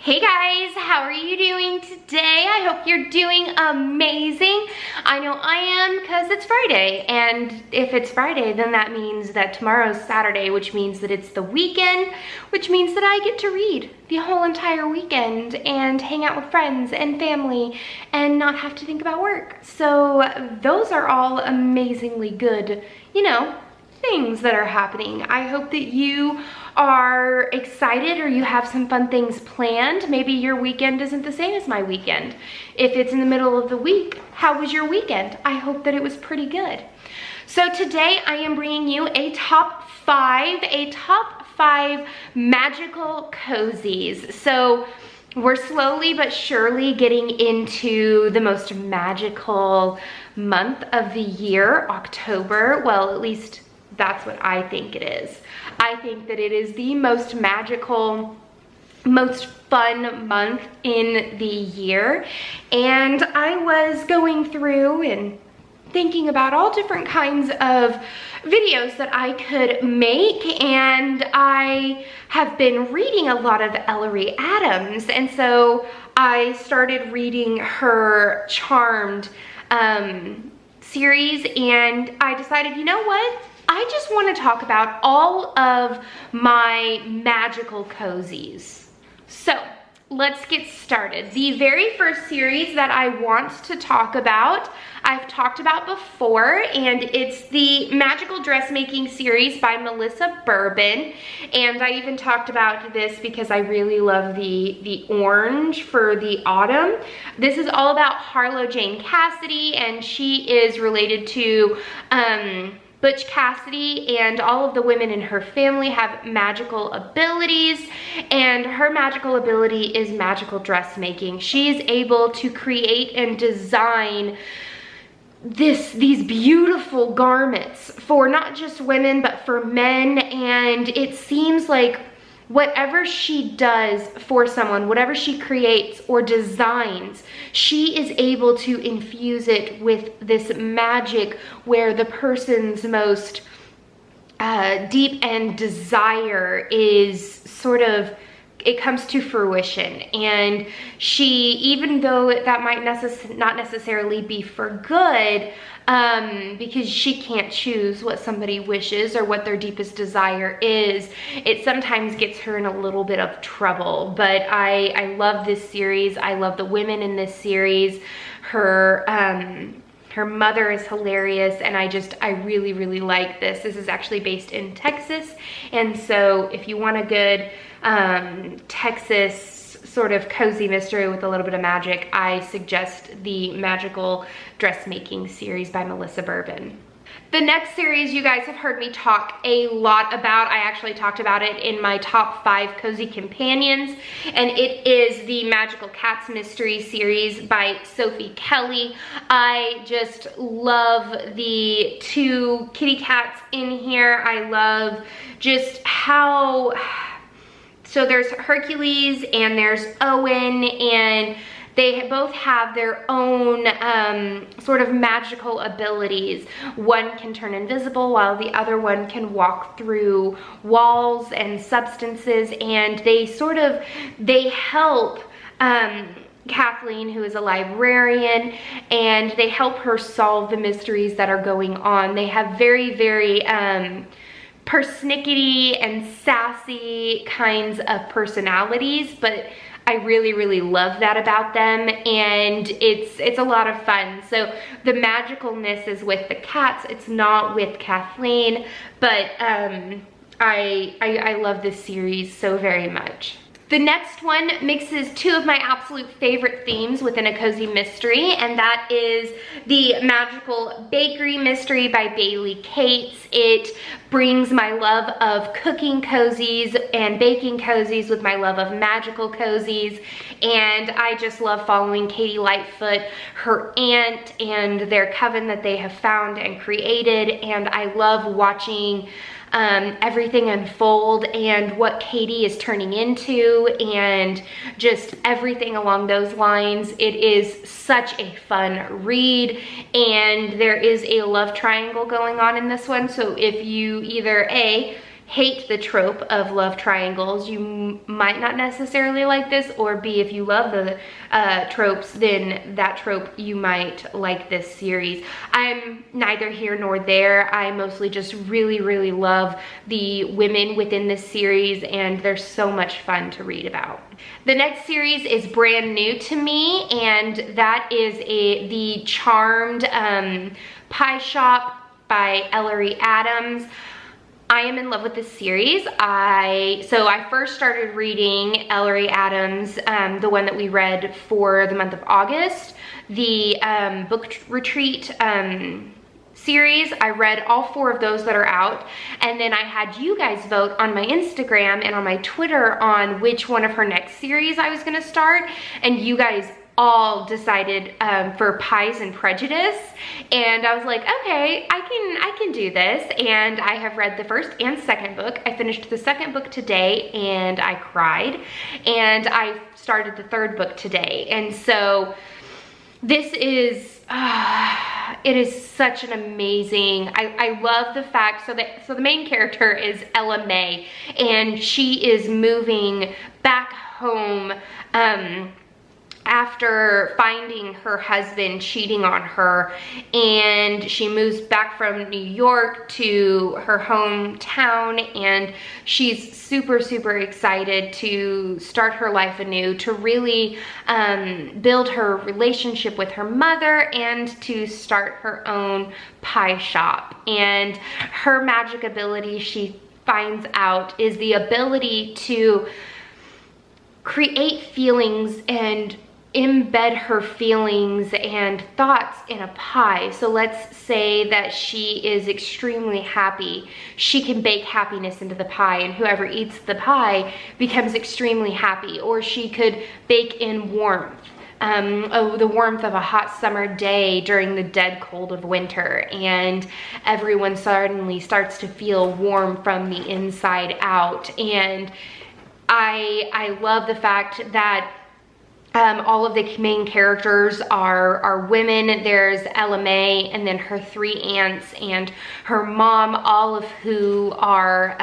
Hey guys, how are you doing today? I hope you're doing amazing. I know I am because it's Friday, and if it's Friday, then that means that tomorrow's Saturday, which means that it's the weekend, which means that I get to read the whole entire weekend and hang out with friends and family and not have to think about work. So those are all amazingly good, things that are happening. I hope that you are excited or you have some fun things planned. Maybe your weekend isn't the same as my weekend. If it's in the middle of the week, how was your weekend? I hope that it was pretty good. So today I am bringing you a top five magical cozies. So we're slowly but surely getting into the most magical month of the year, October. Well, at least that's what I think it is. I think that it is the most magical, most fun month in the year. And I was going through and thinking about all different kinds of videos that I could make, and I have been reading a lot of Ellery Adams, and so I started reading her Charmed series, and I decided, you know what? I just want to talk about all of my magical cozies. So let's get started. The very first series that I want to talk about, I've talked about before, and it's the Magical Dressmaking series by Melissa Bourbon. And I even talked about this because I really love the orange for the autumn. This is all about Harlow Jane Cassidy, and she is related to Butch Cassidy, and all of the women in her family have magical abilities, and her magical ability is magical dressmaking. She is able to create and design these beautiful garments for not just women but for men, and it seems like whatever she does for someone, whatever she creates or designs, she is able to infuse it with this magic where the person's most deep end desire is sort of, it comes to fruition. And she, even though that might not necessarily be for good, because she can't choose what somebody wishes or what their deepest desire is, it sometimes gets her in a little bit of trouble. But I love this series. I love the women in this series. Her mother is hilarious, and I really, really like this. This is actually based in Texas, and so if you want a good Texas sort of cozy mystery with a little bit of magic, I suggest the Magical Dressmaking series by Melissa Bourbon. The next series you guys have heard me talk a lot about. I actually talked about it in my top 5 cozy companions, and it is the Magical Cats Mystery series by Sophie Kelly. I just love the 2 kitty cats in here. I love just how, so there's Hercules and there's Owen, and they both have their own sort of magical abilities. One can turn invisible while the other one can walk through walls and substances, and they help Kathleen, who is a librarian, and they help her solve the mysteries that are going on. They have very, very persnickety and sassy kinds of personalities, but I really, really love that about them, and it's a lot of fun. So the magicalness is with the cats, it's not with Kathleen, but I love this series so very much. The next one mixes 2 of my absolute favorite themes within a cozy mystery, and that is the Magical Bakery Mystery by Bailey Cates. It brings my love of cooking cozies and baking cozies with my love of magical cozies, and I just love following Katie Lightfoot, her aunt, and their coven that they have found and created, and I love watching everything unfold and what Katie is turning into and just everything along those lines. It is such a fun read, and there is a love triangle going on in this one. So if you either A, hate the trope of love triangles, you might not necessarily like this, or B, if you love the tropes, then that trope, you might like this series. I'm neither here nor there. I mostly just really love the women within this series, and they're so much fun to read about. The next series is brand new to me, and that is the Charmed Pie Shop by Ellery Adams. I am in love with this series. So I first started reading Ellery Adams, the one that we read for the month of August, the book retreat series. I read all 4 of those that are out, and then I had you guys vote on my Instagram and on my Twitter on which one of her next series I was gonna start, and you guys all decided for Pies and Prejudice, and I was like, okay, I can do this. And I have read the first and second book. I finished the second book today and I cried, and I started the third book today. And so this is it is such an amazing, I love the fact, so the main character is Ella May, and she is moving back home after finding her husband cheating on her, and she moves back from New York to her hometown, and she's super excited to start her life anew, to really build her relationship with her mother, and to start her own pie shop. And her magic ability, she finds out, is the ability to create feelings and embed her feelings and thoughts in a pie. So let's say that she is extremely happy. She can bake happiness into the pie, and whoever eats the pie becomes extremely happy. Or she could bake in warmth. The warmth of a hot summer day during the dead cold of winter, and everyone suddenly starts to feel warm from the inside out. And I love the fact that all of the main characters are women. There's Ella May, and then her 3 aunts and her mom, all of who are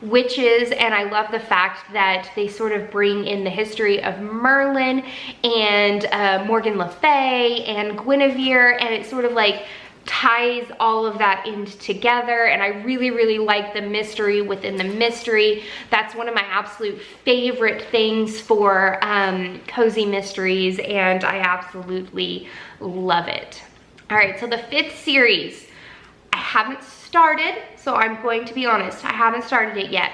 witches. And I love the fact that they sort of bring in the history of Merlin and Morgan Le Fay and Guinevere, and it sort of like ties all of that in together. And I really like the mystery within the mystery. That's one of my absolute favorite things for cozy mysteries, and I absolutely love it. All right, so the 5th series, I haven't started, so I'm going to be honest, I haven't started it yet,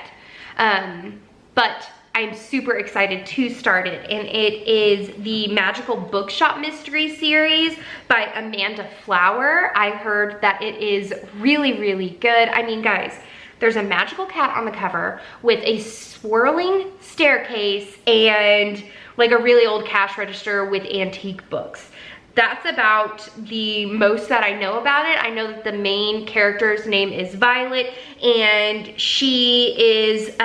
but I'm super excited to start it, and it is the Magical Bookshop mystery series by Amanda Flower. I heard that it is really good. I mean, guys, there's a magical cat on the cover with a swirling staircase and like a really old cash register with antique books. That's about the most that I know about it. I know that the main character's name is Violet, and she is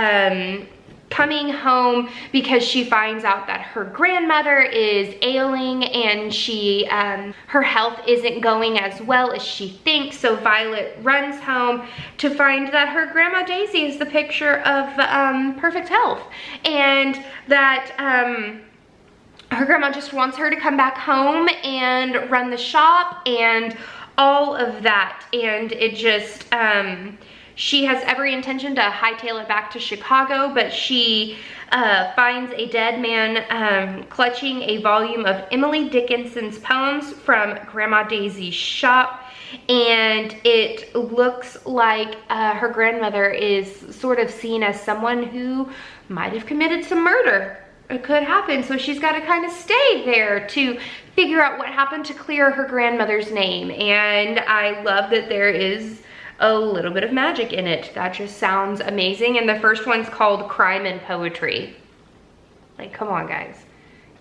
coming home because she finds out that her grandmother is ailing, and she her health isn't going as well as she thinks. So Violet runs home to find that her grandma Daisy is the picture of perfect health, and that her grandma just wants her to come back home and run the shop and all of that. And it just she has every intention to hightail it back to Chicago, but she finds a dead man clutching a volume of Emily Dickinson's poems from Grandma Daisy's shop. And it looks like her grandmother is sort of seen as someone who might have committed some murder. It could happen, so she's got to kind of stay there to figure out what happened to clear her grandmother's name. And I love that there is a little bit of magic in it. That just sounds amazing. And the first one's called Crime and Poetry. Like, come on, guys.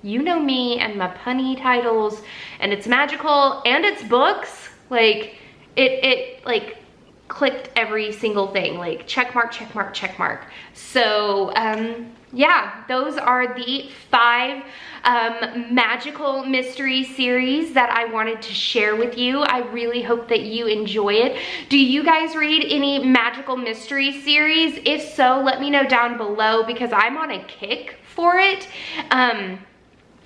You know me and my punny titles, and it's magical and it's books. Like, it like clicked every single thing, like check mark, check mark, check mark. So yeah, those are the 5 magical mystery series that I wanted to share with you. I really hope that you enjoy it. Do you guys read any magical mystery series? If so, let me know down below, because I'm on a kick for it.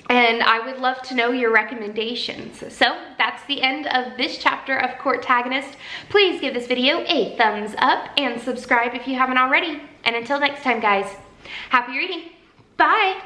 And I would love to know your recommendations. So that's the end of this chapter of Courtagonist. Please give this video a thumbs up and subscribe if you haven't already. And until next time, guys, happy reading. Bye.